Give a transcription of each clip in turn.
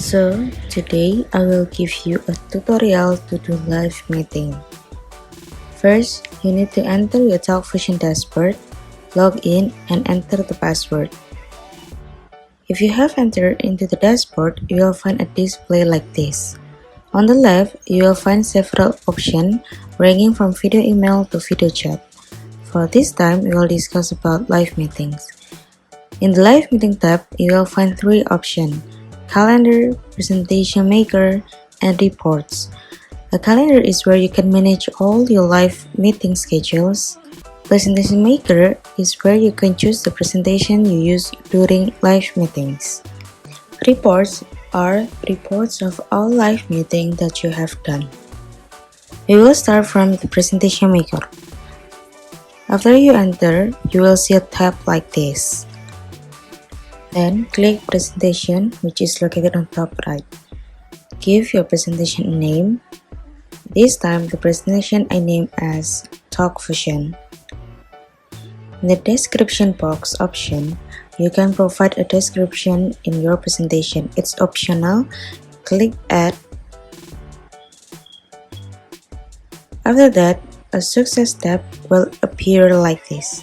So, today I will give you a tutorial to do live meeting. First, you need to enter your TalkFusion dashboard, log in, and enter the password. If you have entered into the dashboard, you will find a display like this. On the left, you will find several options ranging from video email to video chat. For this time, we will discuss about live meetings. In the live meeting tab, you will find three options: calendar, presentation maker, and reports. A calendar is where you can manage all your live meeting schedules. Presentation maker is where you can choose the presentation you use during live meetings. Reports are reports of all live meetings that you have done. We will start from the presentation maker. After you enter, you will see a tab like this. Then click presentation, which is located on top right. Give your presentation a name. This time the presentation I name as TalkFusion. In the description box option, you can provide a description in your presentation. It's optional. Click add. After that, a success tab will appear like this.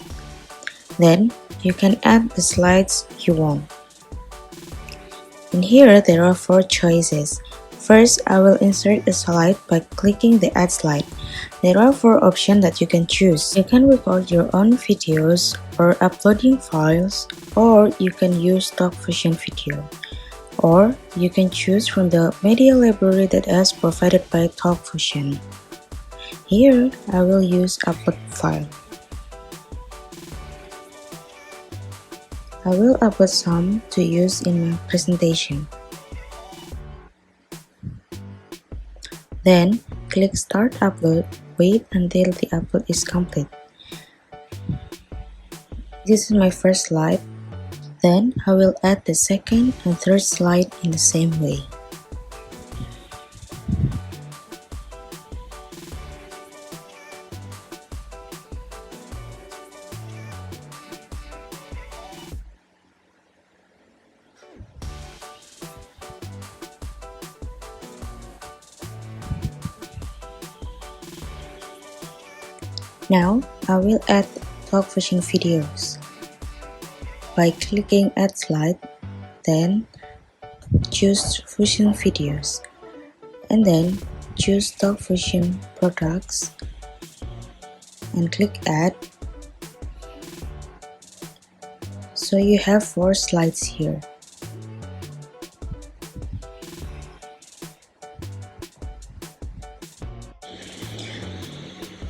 Then you can add the slides you want. In here, there are 4 choices. First, I will insert a slide by clicking the add slide. There are 4 options that you can choose. You can record your own videos or uploading files, or you can use TalkFusion video, or you can choose from the media library that is provided by TalkFusion. Here, I will use upload file. I will upload some to use in my presentation. Then, click Start Upload. Wait until the upload is complete. This is my first slide. Then, I will add the second and third slide in the same way. Now, I will add TalkFusion videos. By clicking Add Slide, then choose Fusion Videos, and then choose TalkFusion Products, and click Add. So you have 4 slides here.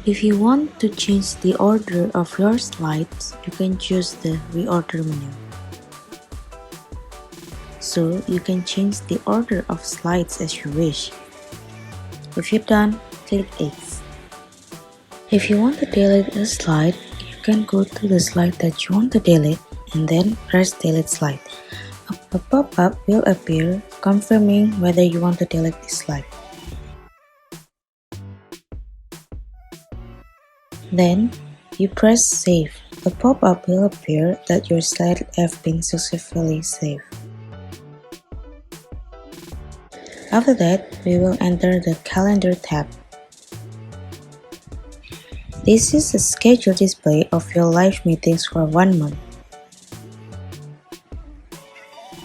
If you want to change the order of your slides, you can choose the reorder menu. So you can change the order of slides as you wish. If you're done, click X. If you want to delete a slide, you can go to the slide that you want to delete and then press delete slide. A pop-up will appear confirming whether you want to delete this slide. Then, you press save. A pop-up will appear that your slide have been successfully saved. After that, we will enter the calendar tab. This is a schedule display of your live meetings for 1 month.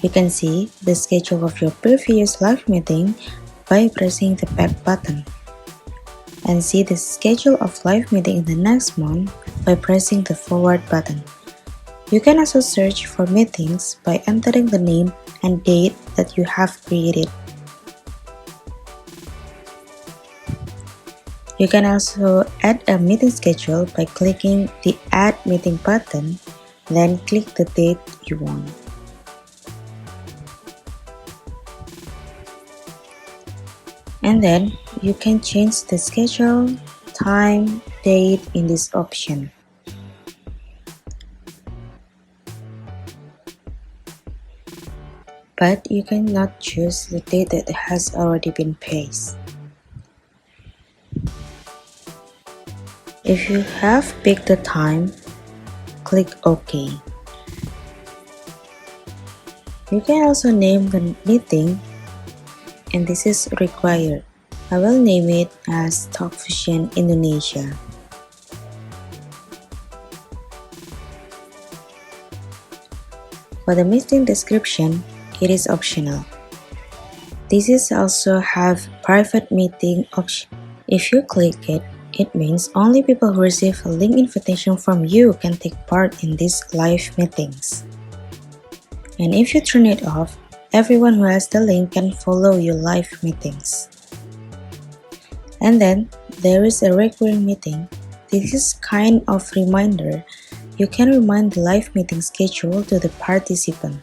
You can see the schedule of your previous live meeting by pressing the back button, and see the schedule of live meeting in the next month by pressing the forward button. You can also search for meetings by entering the name and date that you have created. You can also add a meeting schedule by clicking the Add Meeting button, then click the date you want. And then you can change the schedule, time, date in this option. But you cannot choose the date that has already been placed. If you have picked the time, click OK. You can also name the meeting and this is required. I will name it as Talk Fusion Indonesia. For the meeting description, it is optional. This is also have private meeting option. If you click it, it means only people who receive a link invitation from you can take part in these live meetings. And if you turn it off, everyone who has the link can follow your live meetings. And then there is a recurring meeting. This is kind of reminder. You can remind the live meeting schedule to the participant.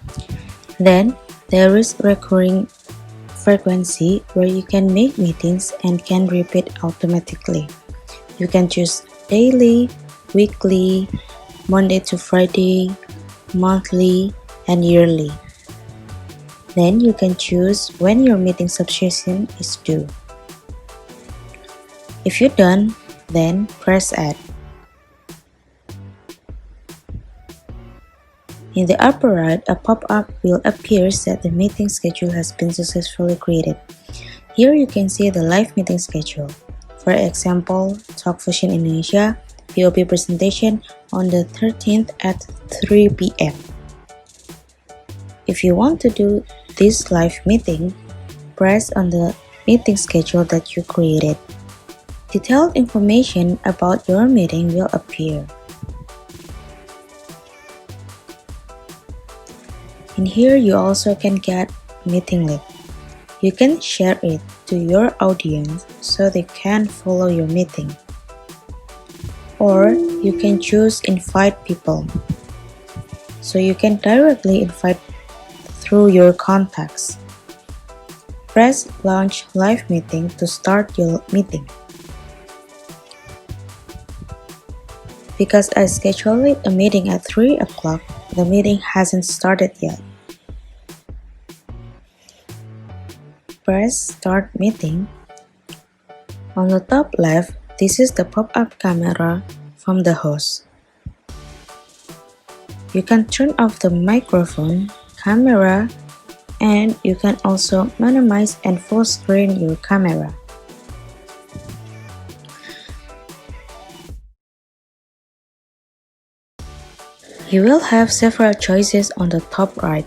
Then there is recurring frequency where you can make meetings and can repeat automatically. You can choose daily, weekly, Monday to Friday, monthly, and yearly. Then you can choose when your meeting subscription is due. If you're done, then press Add. In the upper right, a pop-up will appear that the meeting schedule has been successfully created. Here you can see the live meeting schedule. For example, Talk Fusion Indonesia POP presentation on the 13th at 3 p.m. If you want to do this live meeting, press on the meeting schedule that you created. Detailed information about your meeting will appear. In here, you also can get meeting link. You can share it to your audience so they can follow your meeting. Or you can choose invite people. So you can directly invite through your contacts. Press Launch Live Meeting to start your meeting. Because I scheduled a meeting at 3 o'clock, the meeting hasn't started yet. Press Start Meeting. On the top left, this is the pop-up camera from the host. You can turn off the microphone, camera, and you can also minimize and full screen your camera. You will have several choices on the top right.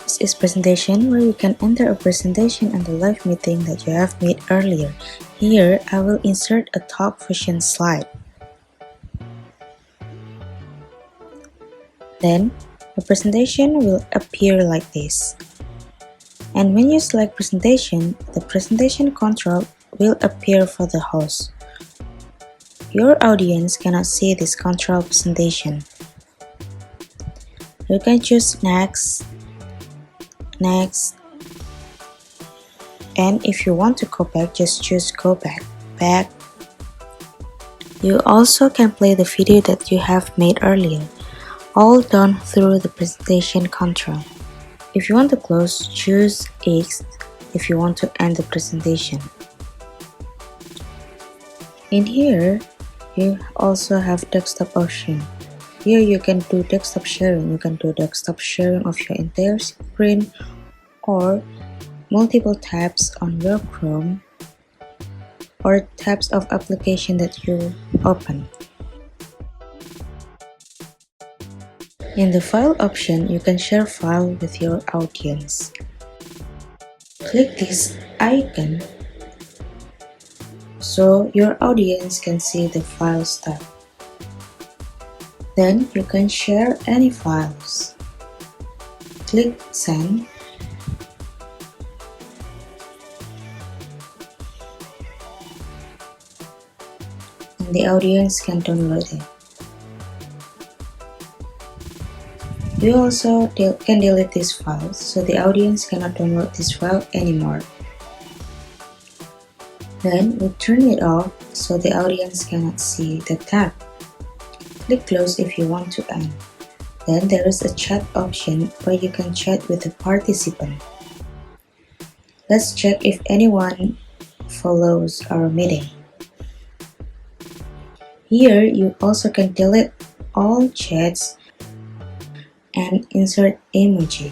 This is presentation where you can enter a presentation and the live meeting that you have made earlier. Here, I will insert a Talk Fusion slide. Then, the presentation will appear like this. And when you select presentation, the presentation control will appear for the host. Your audience cannot see this control presentation. You can choose Next, Next, and if you want to go back, just choose Go Back, Back. You also can play the video that you have made earlier, all done through the presentation control. If you want to close, choose X if you want to end the presentation. In here, you also have desktop option. Here you can do desktop sharing. You can do desktop sharing of your entire screen or multiple tabs on your Chrome or tabs of application that you open. In the file option, you can share file with your audience. Click this icon so your audience can see the files tab. Then you can share any files. Click Send. And the audience can download it. You also can delete these files so the audience cannot download this file anymore. Then we turn it off so the audience cannot see the tab. Click Close if you want to end. Then there is a chat option where you can chat with the participant. Let's check if anyone follows our meeting. Here you also can delete all chats and insert emoji.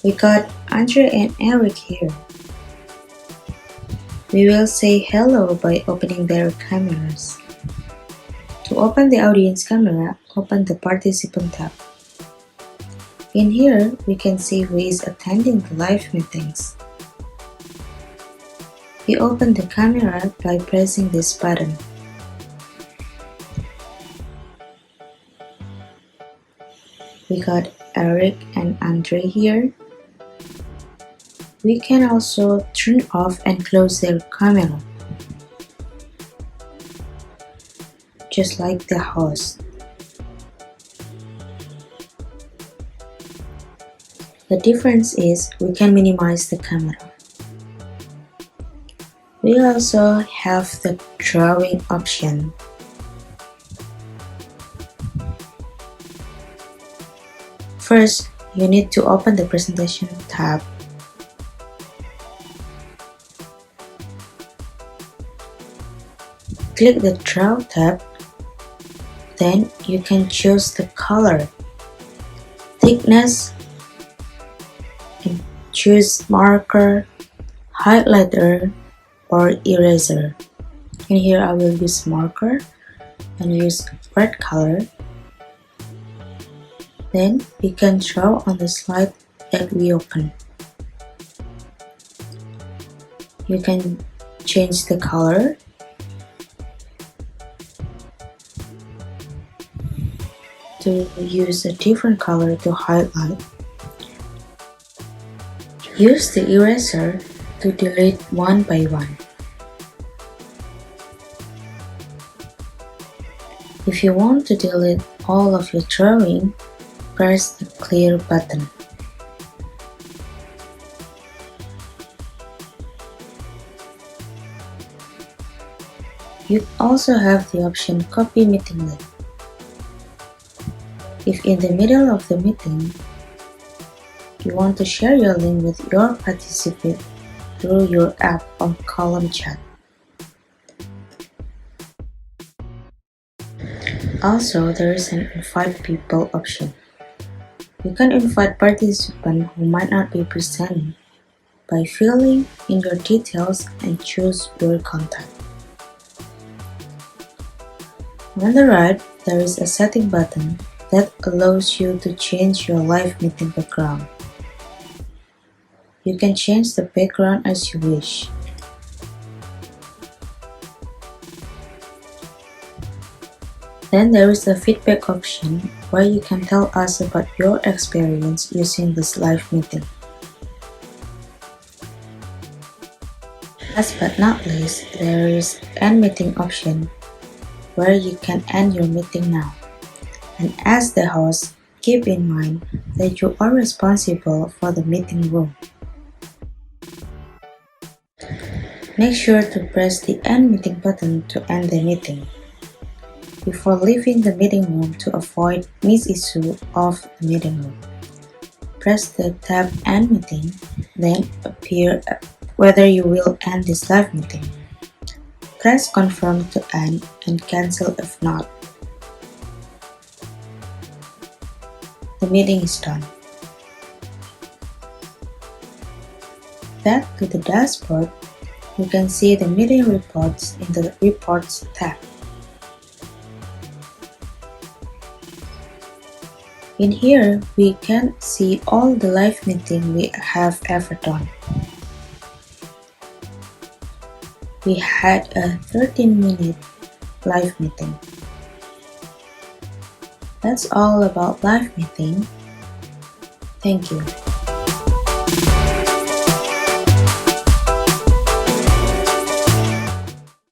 We got Andre and Eric here. We will say hello by opening their cameras. To open the audience camera, open the participant tab. In here, we can see who is attending the live meetings. We open the camera by pressing this button. We got Eric and Andre here. We can also turn off and close their camera, just like the host. The difference is we can minimize the camera. We also have the drawing option. First, you need to open the presentation tab. Click the Draw tab. Then you can choose the color, thickness, and choose marker, highlighter, or eraser. And here I will use marker and use red color. Then we can draw on the slide that we open. You can change the color. To use a different color to highlight. Use the eraser to delete one by one. If you want to delete all of your drawing, press the clear button. You also have the option Copy Meeting Link. If in the middle of the meeting, you want to share your link with your participant through your app or column chat. Also, there is an Invite People option. You can invite participants who might not be present by filling in your details and choose your contact. On the right, there is a setting button that allows you to change your live meeting background. You can change the background as you wish. Then there is the feedback option where you can tell us about your experience using this live meeting. Last but not least, there is end meeting option where you can end your meeting now. And as the host, keep in mind that you are responsible for the meeting room. Make sure to press the End Meeting button to end the meeting before leaving the meeting room to avoid misissue of the meeting room. Press the tab End Meeting, then appear whether you will end this live meeting. Press Confirm to end and cancel if not. The meeting is done. Back to the dashboard, you can see the meeting reports in the Reports tab. In here, we can see all the live meeting we have ever done. We had a 13-minute live meeting. That's all about live meeting. Thank you.